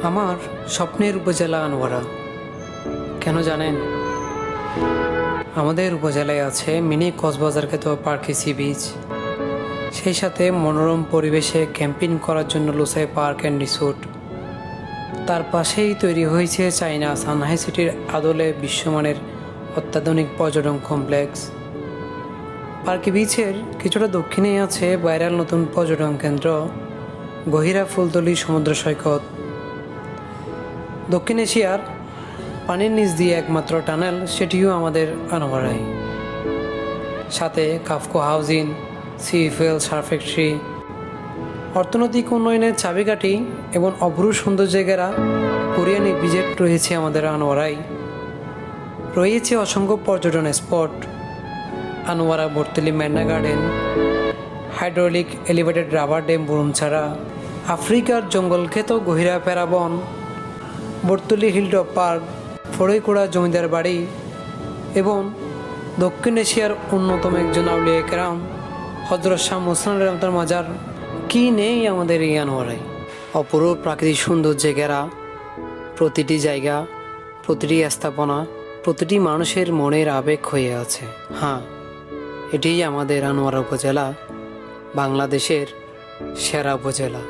আমার স্বপ্নের উপজেলা আনোয়ারা। কেন জানেন? আমাদের উপজেলায় আছে মিনি কক্সবাজার খ্যাত পার্কে সি বিচ, সেই সাথে মনোরম পরিবেশে ক্যাম্পিং করার জন্য লুসাই পার্ক অ্যান্ড রিসোর্ট। তার পাশেই তৈরি হয়েছে চায়না সানহাই সিটির আদলে বিশ্বমানের অত্যাধুনিক পর্যটন কমপ্লেক্স। পার্কে বিচের কিছুটা দক্ষিণেই আছে ভাইরাল নতুন পর্যটন কেন্দ্র গহিরা ফুলতলি সমুদ্র সৈকত। দক্ষিণ এশিয়ার পানির নিচ দিয়ে একমাত্র টানেল, সেটিও আমাদের আনোয়ারায়। সাথে কাফকো হাউজিং, সি ফুয়েল সার ফ্যাক্টরি, অর্থনৈতিক উন্নয়নের চাবিকাঠি এবং অপরূপ সৌন্দর্যে ঘেরা কোরিয়ান ইপিজেড রয়েছে আমাদের আনোয়ারায়। রয়েছে অসংখ্য পর্যটন স্পট, আনোয়ারা বর্তলি ম্যান্না garden, hydraulic elevated rubber dam Burumchhara, আফ্রিকার জঙ্গলখ্যাত গহিরা প্যারাবন, বর্তলি হিলটপ পার্ক, ফড়ইকুড়া জমিদার বাড়ি এবং দক্ষিণ এশিয়ার অন্যতম একজন আউলিয়া কেরাম হজরত শাহ মুহসিন রহমতুল্লাহ মাজার। কি নেই আমাদের এই আনোয়ারায়? অপরূপ প্রাকৃতিক সৌন্দর্যে ঘেরা প্রতিটি জায়গা, প্রতিটি স্থাপনা, প্রতিটি মানুষের মনের আবেগ হয়ে আছে। হ্যাঁ, এটিই আমাদের আনোয়ারা উপজেলা, বাংলাদেশের সেরা উপজেলা।